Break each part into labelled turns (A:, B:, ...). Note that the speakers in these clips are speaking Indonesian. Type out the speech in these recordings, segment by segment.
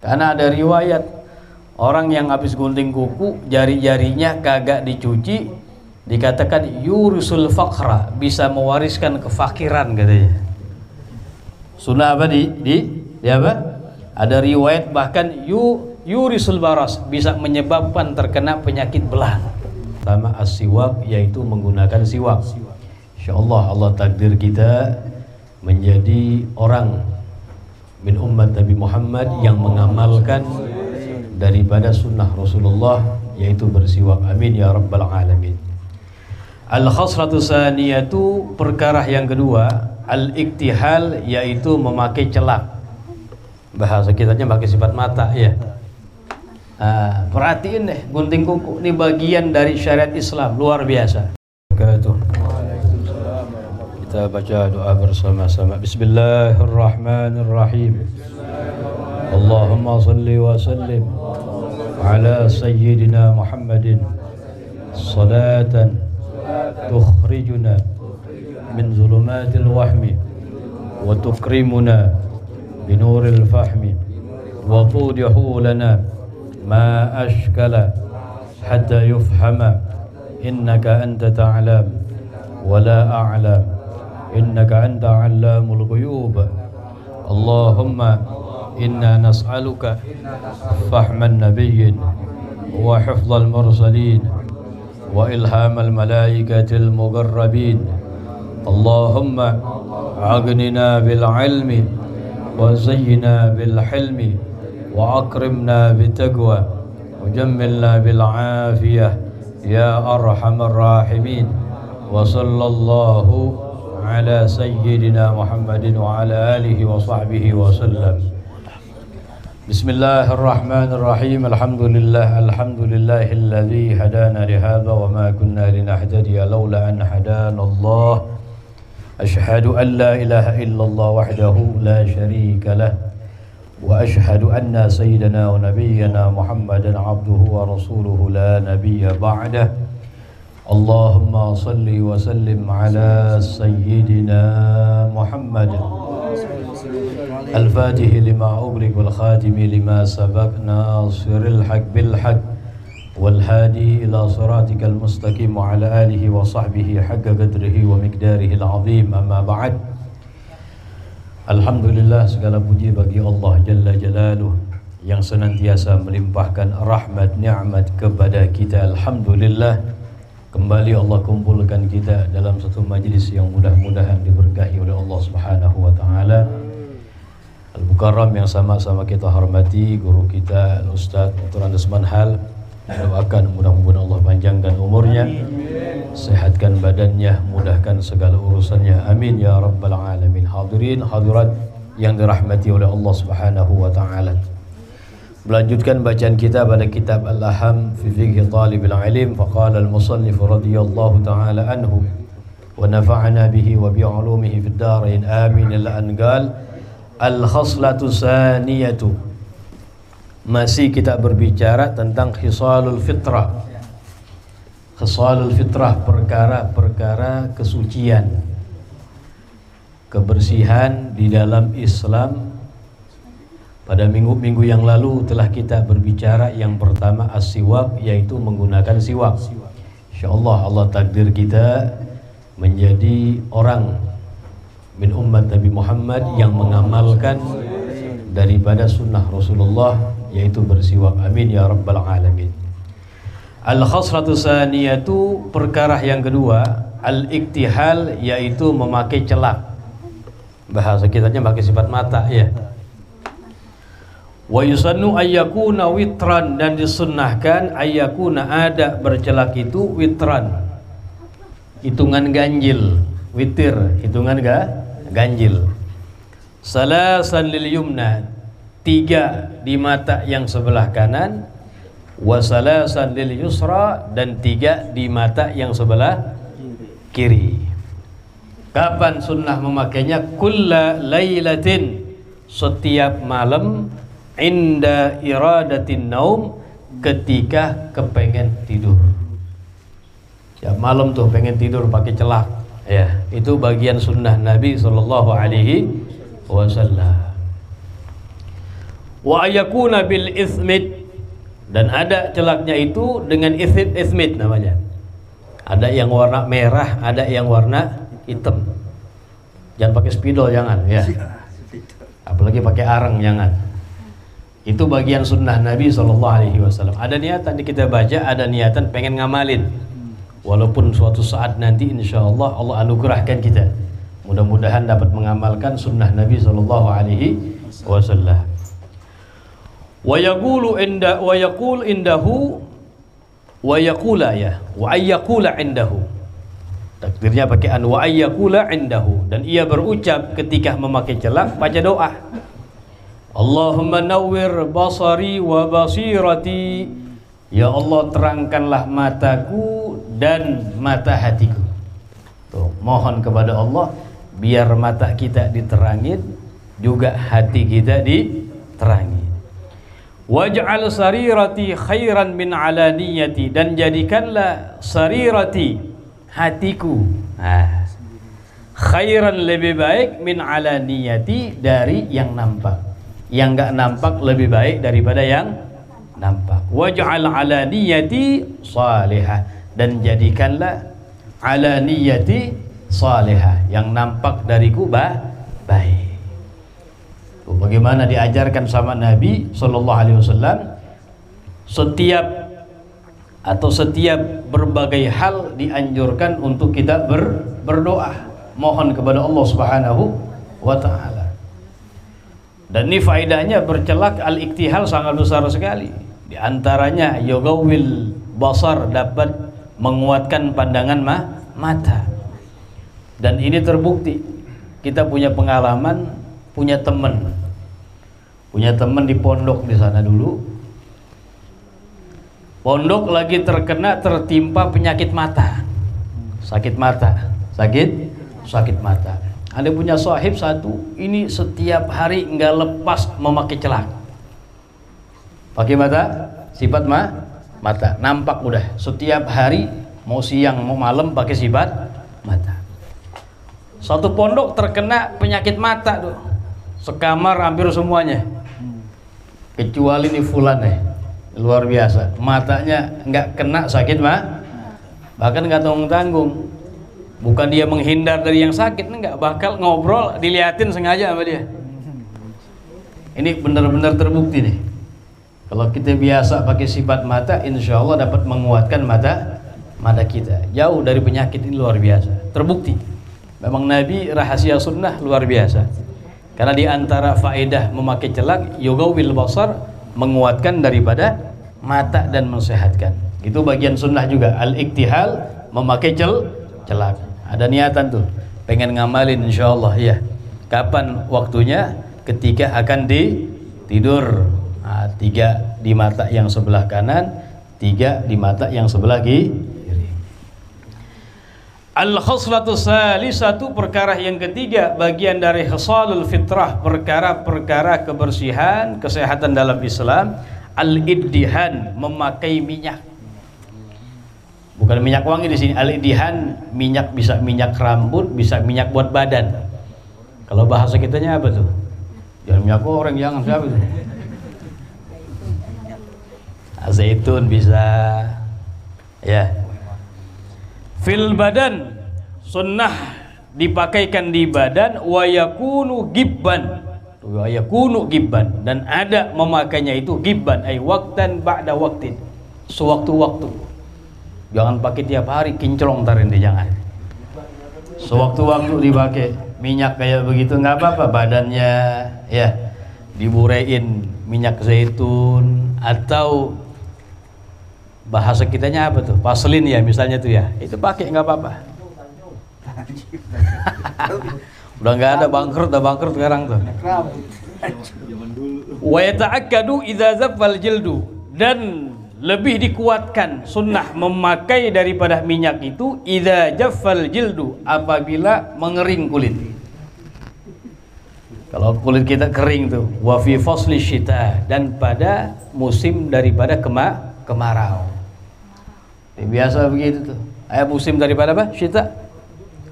A: Karena ada riwayat orang yang habis gunting kuku, jari-jarinya kagak dicuci, dikatakan yurisul faqra, bisa mewariskan kefakiran katanya. Sunnah apa di apa? Ada riwayat bahkan yurisul baras, bisa menyebabkan terkena penyakit belang. Pertama as-siwak, yaitu menggunakan siwak. Insyaallah Allah takdir kita menjadi orang min umat Nabi Muhammad yang mengamalkan daripada sunnah Rasulullah, yaitu bersiwak. Amin ya rabbal alamin. Al-khaslatu saniyatu, perkara yang kedua, al-iktihal, yaitu memakai celak. Bahasa kitanya pakai sifat mata ya. Perhatiin deh, gunting kuku ini bagian dari syariat Islam, luar biasa. Kita baca doa bersama-sama. Bismillahirrahmanirrahim. Allahumma salli wa sallim ala sayyidina Muhammadin salatan tukhrijuna min zulumatil wahmi wa tukrimuna binuril fahmi wa tudihu lana ma ashkala hatta yufhama innaka anta ta'lam wa la a'lam innaka anta 'allamul ghuyub. Allahumma inna nas'aluka fahman nabiyyin wa hifdzal mursalin wa ilhamal malaikatil muqarrabin. Allahumma aghnina bil ilmi wa zayyina bil hilmi wa akrimna bit taqwa wa jammilna bil afiyah ya arhamar rahimin. Wa sallallahu ala sayyidina Muhammadin wa ala alihi wa sahbihi wa sallam. Bismillahirrahmanirrahim. Alhamdulillahilladzi hadana li hadza wa ma kunna linahtadiya laula an hadana Allah. Ashhadu an la ilaha illallah wahdahu la syarika lah wa ashhadu anna sayyidana wa nabiyyana Muhammadan abduhu wa rasuluhu la nabiyya ba'dah. Allahumma salli wa sallim ala sayyidina Muhammad al-fatihi lima ughliq wal khatimi lima sabaq nasiril haq bil haq wal hadi ila siratikal mustaqim wa ala alihi wa sahbihi haqqa qadrihi wa miqdarihi al-azim. Amma ba'd. Alhamdulillah, segala puji bagi Allah Jalla Jalaluh yang senantiasa melimpahkan rahmat nikmat kepada kita. Alhamdulillah, kembali Allah kumpulkan kita dalam satu majlis yang mudah-mudahan diberkahi oleh Allah Subhanahu wa taala. Al-Mukarram yang sama-sama kita hormati, guru kita Al-Ustaz Dr. Andes Manhal, doakan mudah-mudahan Allah panjangkan umurnya, sehatkan badannya, mudahkan segala urusannya. Amin ya rabbal alamin. Hadirin hadirat yang dirahmati oleh Allah Subhanahu wa taala. Melanjutkan bacaan kita pada kitab Al-Aham fi Fiqh Talibil Ilm. Faqala al-musannif radhiyallahu ta'ala anhu wa nafa'ana bihi wa bi 'ulumihi fid dharain amin. Illa an qala al-khaslatu saniyatu. Masih kita berbicara tentang khisalul fitrah. Khisalul fitrah, perkara-perkara kesucian, kebersihan di dalam Islam. Pada minggu-minggu yang lalu telah kita berbicara yang pertama as-siwak, yaitu menggunakan siwak. Insyaallah Allah takdir kita menjadi orang min umat Nabi Muhammad yang mengamalkan daripada sunnah Rasulullah, yaitu bersiwak. Amin ya rabbal alamin. Al-khaslatu saniyatu, perkara yang kedua, al-iktihal, yaitu memakai celak. Bahasa kitanya pakai sifat mata ya. Wa yusannu ayyakuna witran, dan disunnahkan ayyakuna, ada bercelak itu witran, hitungan ganjil. Witir, hitungan ganjil. Salasan lil yumna, 3 di mata yang sebelah kanan, wa salasan lil yusra, dan 3 di mata yang sebelah kiri. Kapan sunnah memakainya? Kulla lailatin, setiap malam, inda iradatin naum, ketika kepengen tidur. Ya, malam tuh pengen tidur pakai celak ya, itu bagian sunnah Nabi sallallahu alaihi wasallam. Wa ayakuna bil ismit, dan ada celaknya itu dengan ismit namanya. Ada yang warna merah, ada yang warna hitam. Jangan pakai spidol, jangan ya. Apalagi pakai arang, jangan. Itu bagian sunnah Nabi SAW. Ada niatan kita baca, ada niatan pengen ngamalin. Walaupun suatu saat nanti insya Allah Allah anugerahkan kita, mudah-mudahan dapat mengamalkan sunnah Nabi SAW. Wa yaqulu indahu wa yaqula ya wa ayyaqula indahu, takdirnya pakai an, wa ayyaqula indahu, dan ia berucap ketika memakai celak baca doa, Allahumma nawwir basari wa basirati, ya Allah terangkanlah mataku dan mata hatiku. Tuh, mohon kepada Allah biar mata kita diterangin, juga hati kita diterangin. Waj'al sarirati khairan min alaniyati, dan jadikanlah sarirati, hatiku, khairan lebih baik, min alaniyati, dari yang nampak. Yang enggak nampak lebih baik daripada yang nampak. Waj'al alaniyati salihah, dan jadikanlah alaniyati salihah, yang nampak dariku baik. Bagaimana diajarkan sama Nabi SAW, setiap berbagai hal dianjurkan untuk kita berdoa, mohon kepada Allah Subhanahu wa ta'ala. Dan ini faedahnya bercelak al-iktihal sangat besar sekali. Di antaranya yogawil basar, dapat menguatkan pandangan mata. Dan ini terbukti. Kita punya pengalaman, punya teman di pondok di sana dulu. Pondok lagi tertimpa penyakit mata, sakit mata. Ada punya sahib satu, ini setiap hari nggak lepas memakai celak. Pakai sifat mata, nampak udah setiap hari, mau siang mau malam pakai sifat mata. Satu pondok terkena penyakit mata tuh, sekamar hampir semuanya, kecuali ini fulan luar biasa, matanya nggak kena sakit bahkan nggak tanggung-tanggung. Bukan dia menghindar dari yang sakit, enggak, bakal ngobrol diliatin sengaja sama dia. Ini benar-benar terbukti nih. Kalau kita biasa pakai sifat mata, insya Allah dapat menguatkan mata kita, jauh dari penyakit. Ini luar biasa, terbukti. Memang Nabi rahasia sunnah luar biasa. Karena di antara faedah memakai celak, yogawil basar, menguatkan daripada mata dan mensehatkan. Itu bagian sunnah juga, al-iktihal, memakai celak. Ada niatan tuh, pengen ngamalin insyaallah ya. Kapan waktunya? Ketika akan tidur. 3 di mata yang sebelah kanan, 3 di mata yang sebelah kiri. Al-khoslatu salisatu, perkara yang ketiga, bagian dari khisalul fitrah, perkara-perkara kebersihan, kesehatan dalam Islam. Al-iddihan, memakai minyak. Bukan minyak wangi di sini. Al-iddihan, minyak, bisa minyak rambut, bisa minyak buat badan. Kalau bahasa kitanya apa tuh? Jangan minyak goreng, jangan, siapa itu? Zaitun bisa. Ya. Fil badan, sunnah dipakaikan di badan. Wa yakunu gibban, dan ada memakainya itu gibban, ay waktan ba'da waktin, sewaktu-waktu. Jangan pakai tiap hari, kinclong tarin deh, jangan. Sewaktu-waktu dipakai minyak kayak begitu, nggak apa-apa. Badannya ya diburein minyak zaitun, atau bahasa kitanya apa tuh, vaselin ya misalnya tuh ya, itu pakai nggak apa-apa. Udah nggak ada, bangkrut sekarang tuh. Wa yata'akkadu idza zaffal jildu, dan lebih dikuatkan sunnah memakai daripada minyak itu idza jaffal jildu, apabila mengering kulit. Kalau kulit kita kering tuh, wa fi fasli syita, dan pada musim daripada kemarau. Biasa begitu tuh. Musim daripada apa? Syita.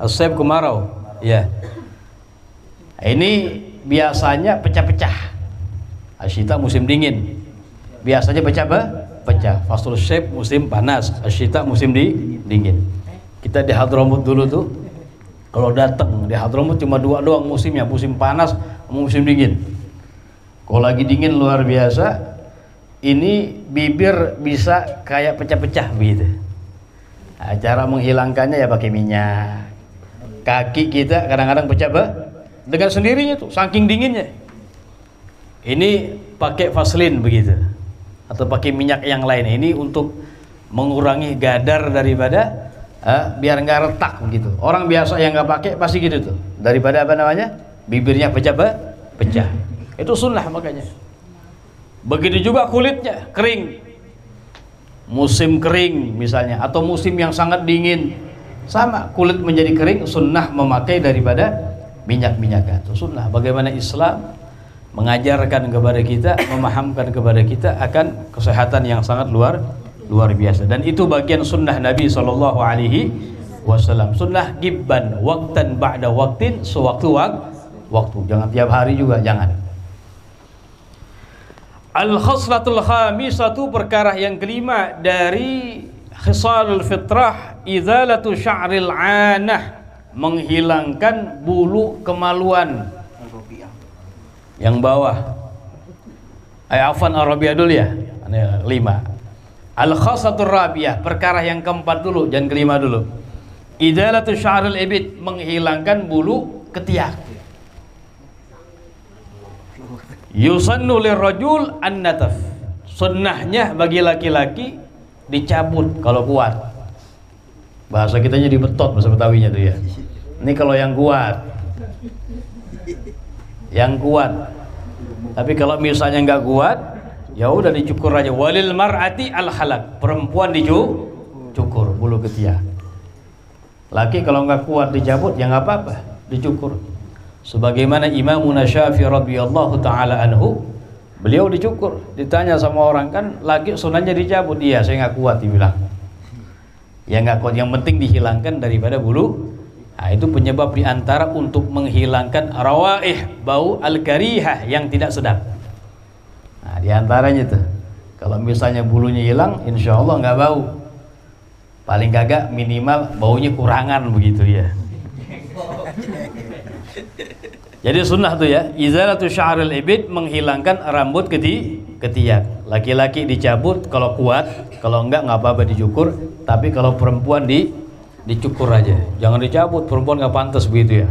A: As-sayf, kemarau. Ya. Ini biasanya pecah-pecah. Asyita musim dingin. Biasanya pecah. Faslul syaib musim panas, asyita musim dingin. Kita di Hadramut dulu tuh kalau datang di Hadramut cuma dua doang musimnya, musim panas sama musim dingin. Kalau lagi dingin luar biasa, ini bibir bisa kayak pecah-pecah begitu. Nah, cara menghilangkannya ya pakai minyak. Kaki kita kadang-kadang pecah dengan sendirinya tuh, saking dinginnya. Ini pakai vaselin begitu, atau pakai minyak yang lain. Ini untuk mengurangi gadar daripada biar nggak retak begitu. Orang biasa yang nggak pakai pasti gitu tuh, daripada bibirnya pecah. Itu sunnah makanya. Begitu juga kulitnya kering, musim kering misalnya, atau musim yang sangat dingin, sama kulit menjadi kering, sunnah memakai daripada minyak-minyakan. Itu sunnah. Bagaimana Islam mengajarkan kepada kita, memahamkan kepada kita akan kesehatan yang sangat luar biasa. Dan itu bagian sunnah Nabi SAW. Sunnah gibban waktan ba'da waktin, sewaktu-waktu. Jangan tiap hari juga, jangan. Al-khaslatul khamisatu, perkara yang kelima dari khisalul fitrah, izalatu sya'ril anah, menghilangkan bulu kemaluan yang bawah. Afan Arabiyah dulu ya. 5. Al-khasatur rabiyah, perkara yang keempat dulu, jangan kelima dulu. Idalatu sya'ril ibid, menghilangkan bulu ketiak. Yusannu lirrajul an-nataf, sunnahnya bagi laki-laki dicabut kalau kuat. Bahasa kita jadi betot, bahasa Betawinya tuh ya. Ini kalau yang kuat. Tapi kalau misalnya nggak kuat, ya udah dicukur aja. Walil mar'ati al halak, perempuan dicukur bulu ketiak. Laki kalau nggak kuat dicabut ya nggak apa-apa, dicukur. Sebagaimana Imamuna Syafi'i radhiyallahu taala anhu, beliau dicukur. Ditanya sama orang, kan laki sunahnya dicabut. Iya, saya nggak kuat, dibilang. Ya nggak kuat, yang penting dihilangkan daripada bulu. Nah, itu penyebab diantara untuk menghilangkan rawaih, bau al-karihah yang tidak sedap. Nah, diantaranya tuh, kalau misalnya bulunya hilang, insya Allah nggak bau. Paling kagak minimal baunya kurangan begitu ya. Jadi sunnah tuh ya, izalatu sya'ril ibid, menghilangkan rambut ketiak. Laki-laki dicabut kalau kuat, kalau enggak apa-apa dicukur. Tapi kalau perempuan dicukur aja, jangan dicabut, perempuan nggak pantas begitu ya.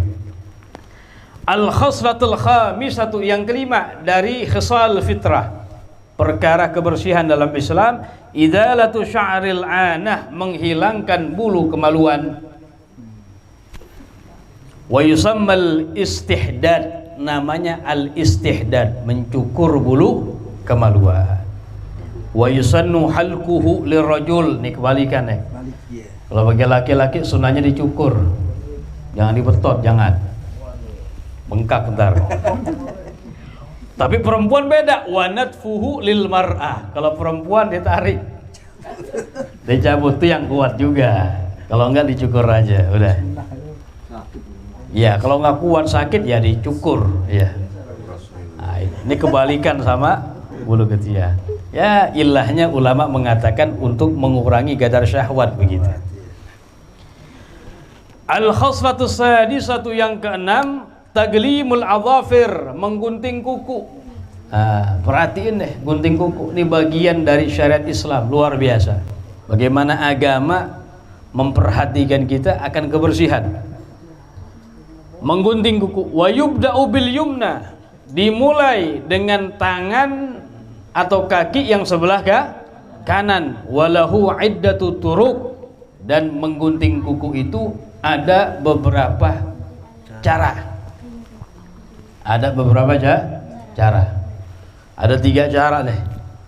A: Al-khaslatul khamisatu, yang kelima dari khisal fitrah, perkara kebersihan dalam Islam, idalatu sya'ril anah, menghilangkan bulu kemaluan. Wa yusammal istihdad, namanya al-istihdad, mencukur bulu kemaluan. Wa yusannu halquhu lirrajul, nih kebalikan nih. Kalau bagi laki-laki sunahnya dicukur, jangan dibetot, jangan bengkak ntar. Tapi perempuan beda, wa natfuhu lil mar'ah, kalau perempuan ditarik, dicabut, tuh yang kuat juga. Kalau enggak dicukur aja, udah. Ya, kalau nggak kuat sakit ya dicukur ya. Nah, ini kebalikan sama bulu ketiak. Ya, ilahnya ulama mengatakan untuk mengurangi gadar syahwat begitu. Al-khaslatu sadisatu, yang keenam, taglimul adhafir, menggunting kuku. Nah, perhatiin deh, gunting kuku ini bagian dari syariat Islam, luar biasa. Bagaimana agama memperhatikan kita akan kebersihan. Menggunting kuku, wa yubda'u bil yumna, dimulai dengan tangan atau kaki yang sebelah kanan. Walahu iddatu turuq, dan menggunting kuku itu ada beberapa cara. Ada 3 cara nih.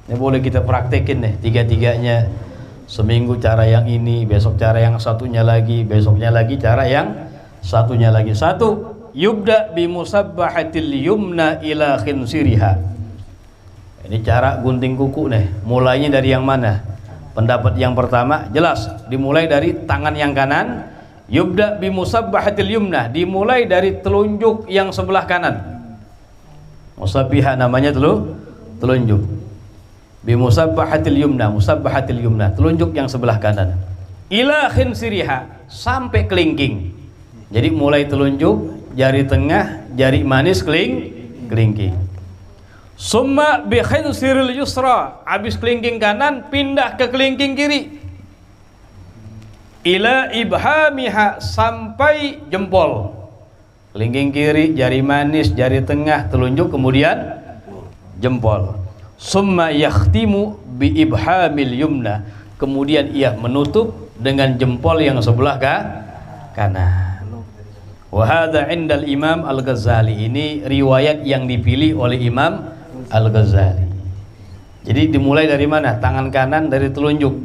A: Ini boleh kita praktekin nih, 3-3-nya. Seminggu cara yang ini, besok cara yang satunya lagi, besoknya lagi cara yang satunya lagi. 1, yubda bimusabbahatil yumna ila khinsiriha. Ini cara gunting kuku nih. Mulainya dari yang mana? Pendapat yang pertama jelas, dimulai dari tangan yang kanan. Yubda bimusabbahatil yumna, dimulai dari telunjuk yang sebelah kanan. Musabbiha namanya telunjuk. Bi musabbahatil yumna, telunjuk yang sebelah kanan. Ila khinsiriha, sampai kelingking. Jadi mulai telunjuk, jari tengah, jari manis, kelingking. Summa bi khinsiril yusra, habis kelingking kanan pindah ke kelingking kiri. Ila ibhamiha, sampai jempol. Kelingking kiri, jari manis, jari tengah, telunjuk, kemudian jempol. Summa yakhtimu bi ibhamil yumna, kemudian ia menutup dengan jempol yang sebelah kanan. Wa hadza indal Imam Al-Ghazali, ini riwayat yang dipilih oleh Imam Al-Ghazali. Jadi dimulai dari mana? Tangan kanan dari telunjuk,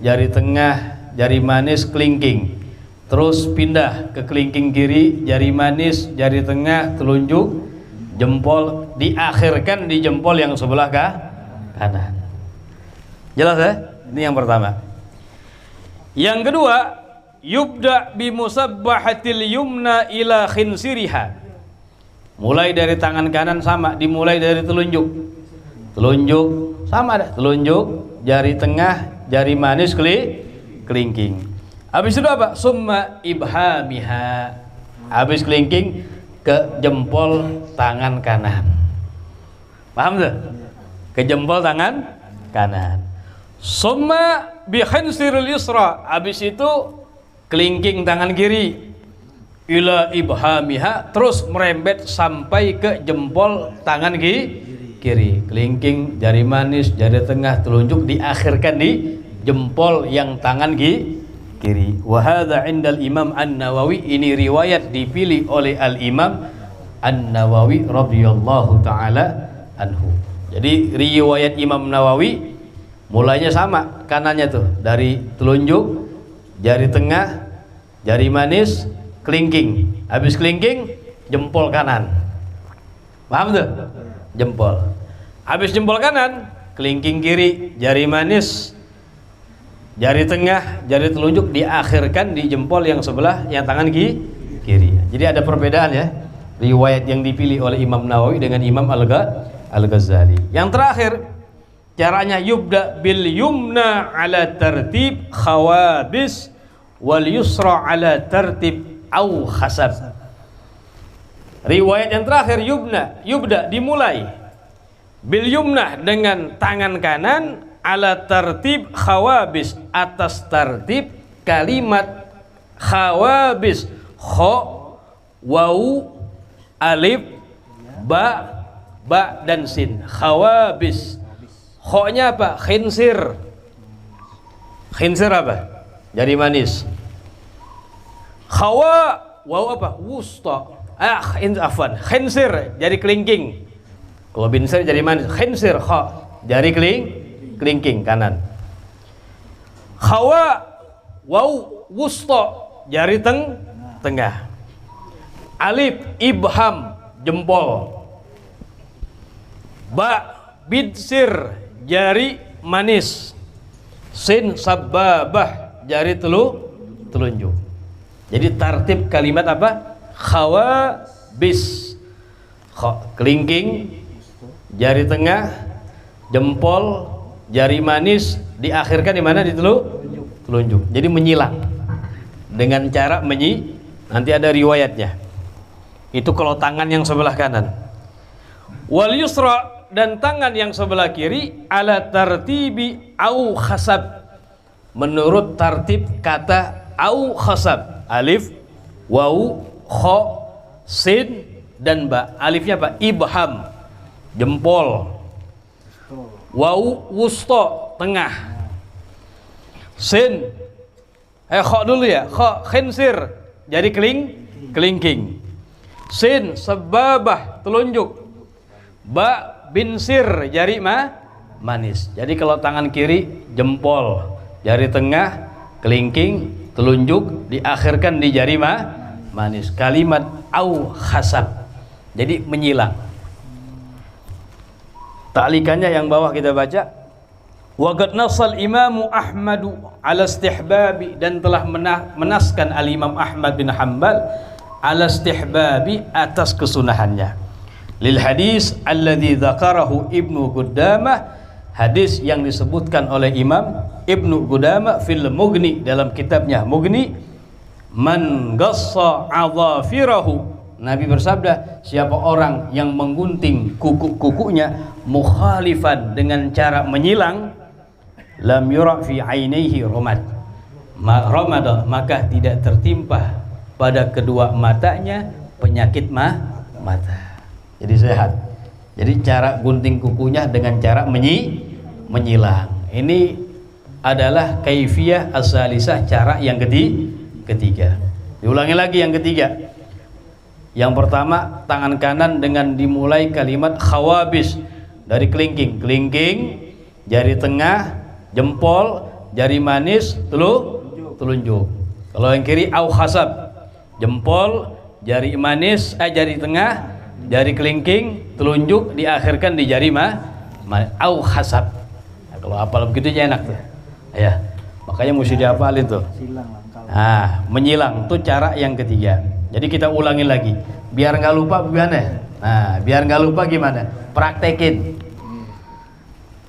A: jari tengah, jari manis, kelingking, terus pindah ke kelingking kiri, jari manis, jari tengah, telunjuk, jempol, diakhirkan di jempol yang sebelah kanan. Jelas ya? Ini yang pertama. Yang kedua, yubda bi musabbahatil yumna ila khinsiriha. Mulai dari tangan kanan sama, dimulai dari telunjuk sama ada, telunjuk, jari tengah, jari manis, kelingking. Habis itu apa? Summa ibhamiha, habis kelingking ke jempol tangan kanan. Paham tuh? Ke jempol tangan kanan. Summa bi khinsiril yusra, habis itu kelingking tangan kiri. Ila ibhamiha, terus merembet sampai ke jempol tangan kiri. Kelingking, jari manis, jari tengah, telunjuk, diakhirkan di jempol yang tangan kiri. Wa hadza indal Imam An-Nawawi, ini riwayat dipilih oleh Al-Imam An-Nawawi radhiyallahu taala anhu. Jadi riwayat Imam Nawawi mulainya sama, kanannya tuh dari telunjuk, jari tengah, jari manis, kelingking. Habis kelingking, jempol kanan. Paham tuh? Jempol. Habis jempol kanan, kelingking kiri, jari manis, jari tengah, jari telunjuk, diakhirkan di jempol yang sebelah, yang tangan kiri. Jadi ada perbedaan ya, riwayat yang dipilih oleh Imam Nawawi dengan Imam Al-Ghazali. Yang terakhir, caranya yubda bil yumna ala tertib khawabis wal yusra ala tertib au khasab. Riwayat yang terakhir, yubda dimulai bil yumna dengan tangan kanan, ala tertib khawabis, atas tertib kalimat khawabis, kho, wau, alif, ba dan sin. Khawabis, kho-nya apa? Khinsir apa? Jari manis. Khawa, wau apa? Wusta. Khinsir, jari kelingking. Kalau binsir jari manis. Khinsir, kho, jari kelingking kanan. Khawa, wau, wusta, jari tengah. Alif, ibham, jempol. Ba, binsir, jari manis. Sin, sababah, jari telunjuk. Jadi tartib kalimat apa? Khawabis, kelingking, jari tengah, jempol, jari manis, diakhirkan di mana? Di telunjuk. Jadi menyilang dengan cara nanti ada riwayatnya. Itu kalau tangan yang sebelah kanan. Wal yusra, dan tangan yang sebelah kiri, ala tartibi au khasab, menurut tartib kata au khasab. Alif, wau, kho, sin, dan ba. Alifnya apa? Ibham, jempol. Wau, wusto, tengah. Sin, kho dulu ya, kho, khinsir, jadi kelingking. Sin, sebabah, telunjuk. Ba, binsir, jari manis. Jadi kalau tangan kiri, jempol, jari tengah, kelingking, telunjuk, diakhirkan di jari manis. Kalimat au khasab, jadi menyilang. Ta'likannya yang bawah kita baca. Wa qad nasal Imamu Ahmadu ala istihbabi, dan telah menaskan Al-Imam Ahmad bin Hanbal ala istihbabi, atas kesunahannya. Lil hadis alladzi dzakarahu Ibnu Qudamah, hadis yang disebutkan oleh Imam Ibnu Qudamah fil Mughni, dalam kitabnya Mughni, man gassa adhafirahu, Nabi bersabda, siapa orang yang menggunting kuku-kukunya mukhalifan, dengan cara menyilang, lam yura fi ainaihi ramad, maka tidak tertimpa pada kedua matanya penyakit mata. Jadi sehat. Jadi cara gunting kukunya dengan cara menyilang. Ini adalah kaifiyah as-salisah, cara yang ketiga. Diulangi lagi yang ketiga. Yang pertama, tangan kanan dengan dimulai kalimat khawabis, dari kelingking, jari tengah, jempol, jari manis, telunjuk. Kalau yang kiri au khasab, jempol, jari manis, jari tengah, jari kelingking, telunjuk, diakhirkan di jari au khasab. Nah, kalau hafal begitu aja enak tuh. Ya, makanya mesti dihafalin tuh. Menyilang tuh cara yang ketiga. Jadi kita ulangi lagi, biar nggak lupa gimana? Nah, biar nggak lupa gimana? Praktekin.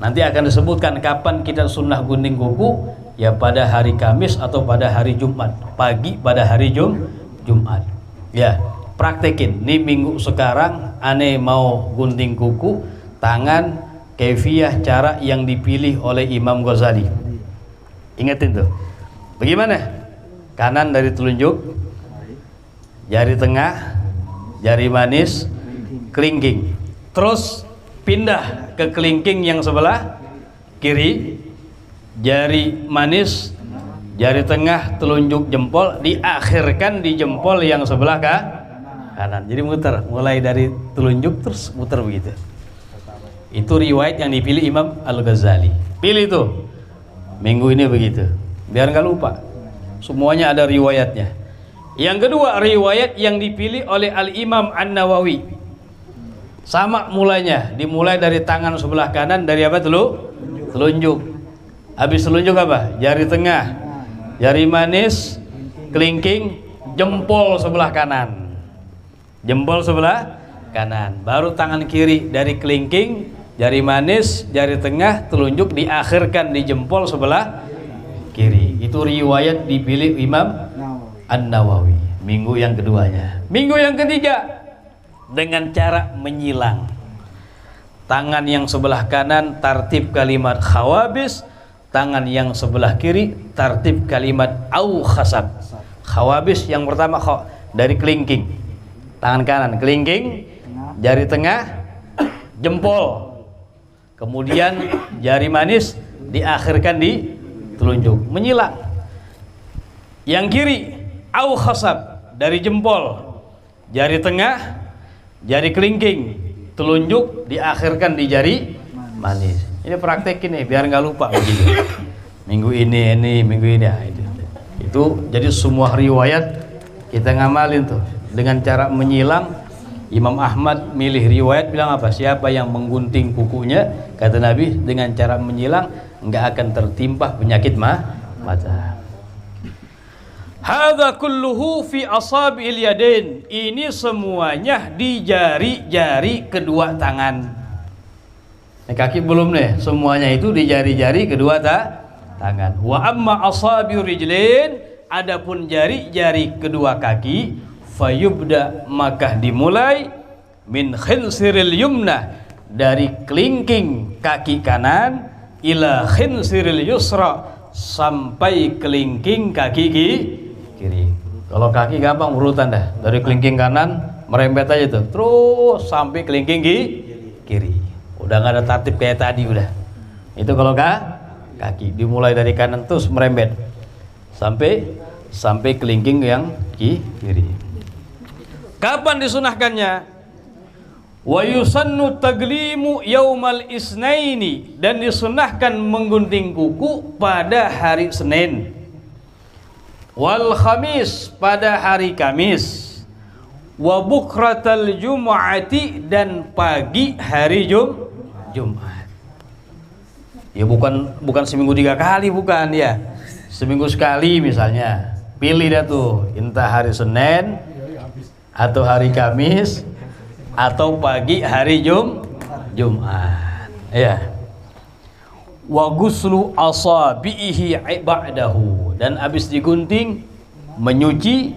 A: Nanti akan disebutkan kapan kita sunnah gunting kuku, ya pada hari Kamis atau pada hari Jumat, pagi pada hari Jumat. Ya, praktekin. Nih minggu sekarang aneh mau gunting kuku tangan, kaifiyah cara yang dipilih oleh Imam Ghazali. Ingetin tuh. Bagaimana? Kanan dari telunjuk, jari tengah, jari manis, kelingking. Terus pindah ke kelingking yang sebelah kiri, jari manis, jari tengah, telunjuk, jempol, diakhirkan di jempol yang sebelah kanan. Jadi muter, mulai dari telunjuk terus muter begitu. Itu riwayat yang dipilih Imam Al-Ghazali. Pilih tuh minggu ini begitu, biar nggak lupa. Semuanya ada riwayatnya. Yang kedua, riwayat yang dipilih oleh Al-Imam An-Nawawi. Sama mulainya, dimulai dari tangan sebelah kanan, dari apa? Telunjuk. Habis telunjuk apa? Jari tengah, jari manis, kelingking, jempol sebelah kanan. Jempol sebelah kanan. Baru tangan kiri dari kelingking, jari manis, jari tengah, telunjuk, diakhirkan di jempol sebelah kiri. Itu riwayat dipilih Imam An-Nawawi. Minggu yang keduanya. Minggu yang ketiga, dengan cara menyilang. Tangan yang sebelah kanan tartib kalimat khawabis, tangan yang sebelah kiri tartib kalimat au khasab. Khawabis yang pertama dari kelingking, tangan kanan kelingking, jari tengah, jempol, kemudian jari manis, diakhirkan di telunjuk, menyilang. Yang kiri au khasab, dari jempol, jari tengah, jari kelingking, telunjuk, diakhirkan di jari manis. Ini praktekin nih biar nggak lupa begitu. Minggu ini, minggu ini. Itu jadi semua riwayat kita ngamalin tuh dengan cara menyilang. Imam Ahmad milih riwayat bilang apa? Siapa yang menggunting kukunya, kata Nabi, dengan cara menyilang nggak akan tertimpa penyakit mata. Hadza kulluhu fi asabil yadain. Ini semuanya di jari-jari kedua tangan. Kaki belum nih, semuanya itu di jari-jari kedua tangan. Wa amma asabiur rijlain, adapun jari-jari kedua kaki, fayubda, maka dimulai min khinsiril yumna, dari kelingking kaki kanan, ila khinsiril yusra, sampai kelingking kaki kiri. Kalau kaki gampang urutan dah, dari kelingking kanan merembet aja tuh, terus sampai kelingking kiri. Udah nggak ada tertib kayak tadi udah. Itu kalau kaki dimulai dari kanan terus merembet sampai kelingking yang kiri. Kapan disunahkannya? Wa yusannu taglimu yaumal isnaini, dan disunahkan menggunting kuku pada hari Senin. Wal khamis, pada hari Kamis. Wa bukratal jumu'ati, dan pagi hari Jumat. Ya bukan seminggu 3 kali, bukan ya. Seminggu sekali misalnya. Pilih dah tuh, entah hari Senin atau hari Kamis atau pagi hari Jumat. Ya. Wa ghuslu asabihi ba'dahu, dan habis digunting menyuci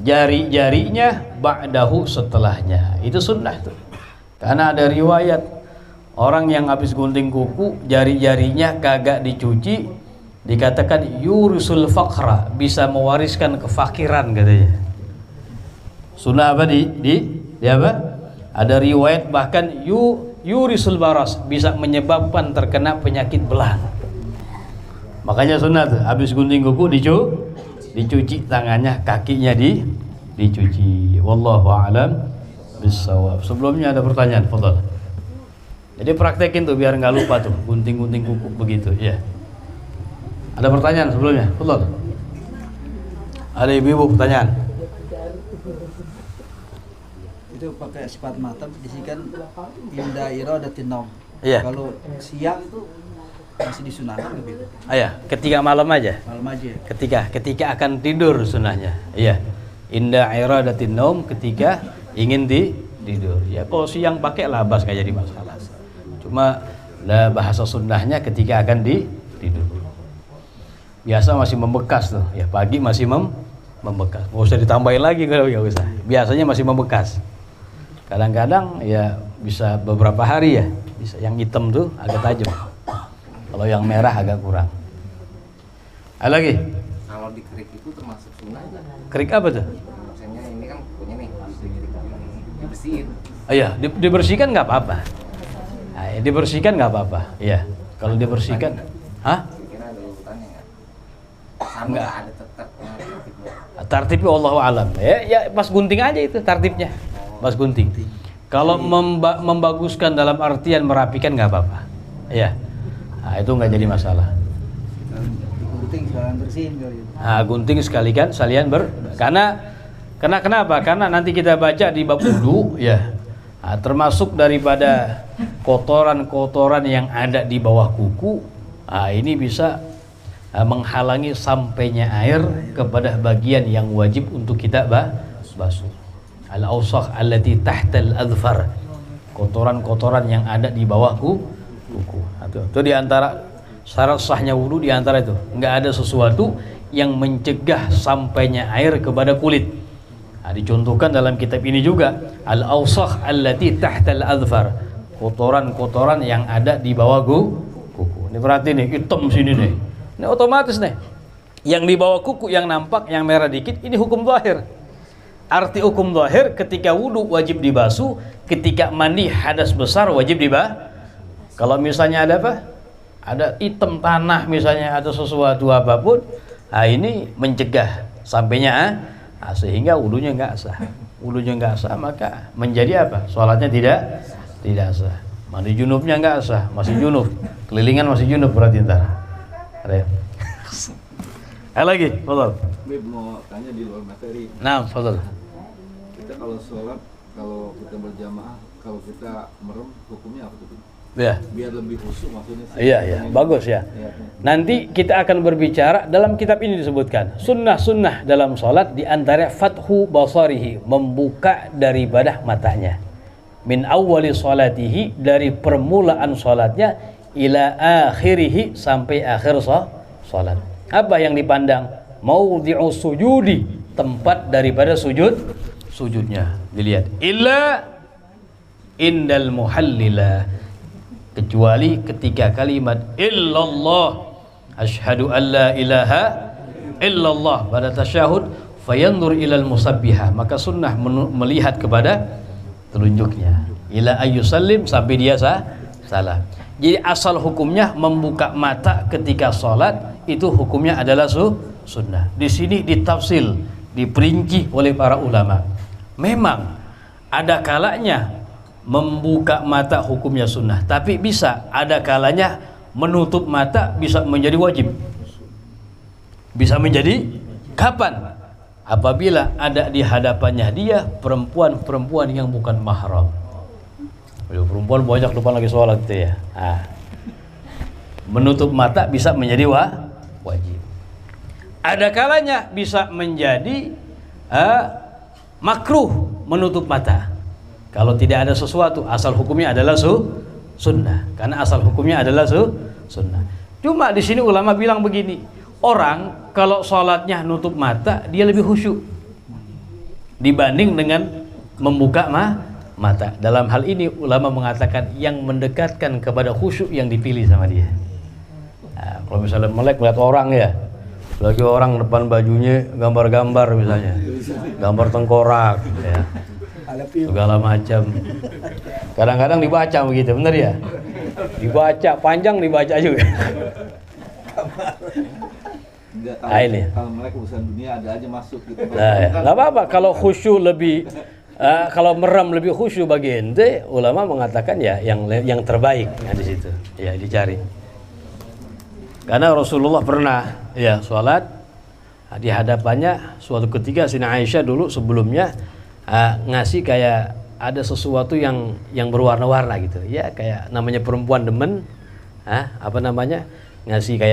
A: jari-jarinya ba'dahu, setelahnya. Itu sunnah tuh. Karena ada riwayat orang yang habis gunting kuku jari-jarinya kagak dicuci, dikatakan yurisul faqra, bisa mewariskan kefakiran katanya. Sunnah apa di apa? Ada riwayat bahkan yurisul baras, bisa menyebabkan terkena penyakit belang. Makanya sunnah tuh, habis gunting kuku dicuci tangannya, kakinya dicuci. Wallahu a'lam bissawab. Sebelumnya ada pertanyaan, fadhal. Jadi praktekin tuh biar nggak lupa tuh gunting-gunting kuku begitu, ya. Ada pertanyaan sebelumnya, fadhal. Ada ibu-ibu pertanyaan?
B: Itu pakai sifat mata disikan inda iradatin naum.
A: Iya.
B: Kalau siang itu masih disunahkan begitu.
A: Ayah, ketika malam aja.
B: Malam aja.
A: Ketika akan tidur sunahnya. Iya. Inda iradatin naum, ketika ingin tidur. Ya, kalau siang pakai labas nggak jadi masalah. Cuma lah bahasa sunnahnya ketika akan tidur. Biasa masih membekas tuh. Ya, pagi masih membekas. Nggak usah ditambahin lagi kalau nggak usah. Biasanya masih membekas. Kadang-kadang ya bisa beberapa hari ya, bisa yang hitam tuh agak tajam, kalau yang merah agak kurang. Ada lagi?
C: Kalau dikerik itu termasuk sunnah nggak?
A: Kerik apa tuh?
C: Maksudnya ini kan punya nih, dibersihin.
A: Iya, dibersihkan nggak apa-apa. Nah, dibersihkan nggak apa-apa. Iya, kalau dibersihkan, hah?
C: Kira ada urutannya nggak? Sama
A: Nggak.
C: ada tetap tertibnya.
A: Tartibnya Allahu alam. Ya pas gunting aja itu tartibnya. Pas gunting. Kalau membaguskan dalam artian merapikan nggak apa-apa. Iya. Nah, itu nggak jadi masalah.
B: Gunting sekalian bersihin kali.
A: Nah, gunting sekalian karena kenapa? Karena nanti kita baca di bab wudu ya. Nah, termasuk daripada kotoran-kotoran yang ada di bawah kuku. Nah, ini bisa menghalangi sampainya air kepada bagian yang wajib untuk kita basuh. Al-awsakh allati tahtal adfar, kotoran-kotoran yang ada di bawah kuku. Itu di antara syarat sahnya wudu, di antara itu enggak ada sesuatu yang mencegah sampainya air kepada kulit. Nah, dicontohkan dalam kitab ini juga al-awsakh allati tahtal adfar, kotoran-kotoran yang ada di bawah kuku. Ini berarti nih hitam sini nih. Ini otomatis nih. Yang di bawah kuku yang nampak yang merah dikit ini hukum zahir. Arti hukum zahir, ketika wudu wajib dibasuh, ketika mandi hadas besar wajib dibasuh. Kalau misalnya ada apa? Ada hitam tanah misalnya atau sesuatu apapun, nah ini mencegah sampainya, nah, sehingga wudunya nggak sah. Wudunya nggak sah, maka menjadi apa? Sholatnya tidak sah. Mandi junubnya nggak sah, masih junub. Kelilingan masih junub berarti ntar. Ada lagi, fadhal.
D: Beb mau tanya di luar materi.
A: Nah, fadhal.
D: Kita kalau sholat, kalau kita berjamaah, kalau kita merem, hukumnya apa tuh?
A: Ya.
D: Biar lebih khusyuk maksudnya.
A: Iya, bagus ya. Nanti kita akan berbicara, dalam kitab ini disebutkan sunnah-sunnah dalam sholat, di antara fathu basarihi, membuka daripada matanya. Min awwali sholatihi, dari permulaan sholatnya, ila akhirihi, sampai akhir sholat. Apa yang dipandang? Maudhi'u sujudi, tempat daripada sujudnya. Dilihat. Illa indal muhallila, kecuali ketika kalimat illallah, asyhadu an la ilaha illallah, pada tasyahud, fayanzur ilal musabbihah, maka sunnah melihat kepada telunjuknya, ila ayyusallim, sampai dia salam. Jadi asal hukumnya membuka mata ketika sholat itu hukumnya adalah sunnah. Di sini ditafsil, diperinci oleh para ulama. Memang ada kalanya membuka mata hukumnya sunnah, tapi bisa ada kalanya menutup mata bisa menjadi wajib. Bisa menjadi kapan? Apabila ada di hadapannya dia perempuan-perempuan yang bukan mahram. Perempuan banyak depan lagi sholat itu ya. Nah, menutup mata bisa menjadi wajib. Ada kalanya bisa menjadi makruh menutup mata. Kalau tidak ada sesuatu, asal hukumnya adalah sunnah. Karena asal hukumnya adalah sunnah. Cuma di sini ulama bilang begini, orang kalau sholatnya nutup mata, dia lebih khusyuk dibanding dengan membuka mata. Dalam hal ini ulama mengatakan yang mendekatkan kepada khusyuk yang dipilih sama dia. Nah, kalau misalnya melek melihat orang ya, lagi orang depan bajunya gambar-gambar misalnya, gambar tengkorak ya, segala macam. Kadang-kadang dibaca begitu, bener ya? Dibaca panjang, dibaca juga.
D: Enggak,
A: Ini.
D: kalau mereka urusan dunia ada aja masuk gitu.
A: Nah, ya. Nggak apa-apa kalau khusyuk lebih, kalau merem lebih khusyuk bagi ente, ulama mengatakan ya yang terbaik di situ, ya dicari. Karena Rasulullah pernah ya sholat di hadapannya suatu ketika Sina Aisyah dulu sebelumnya ngasih kayak ada sesuatu yang berwarna-warna gitu ya, kayak namanya perempuan demen apa namanya ngasih kayak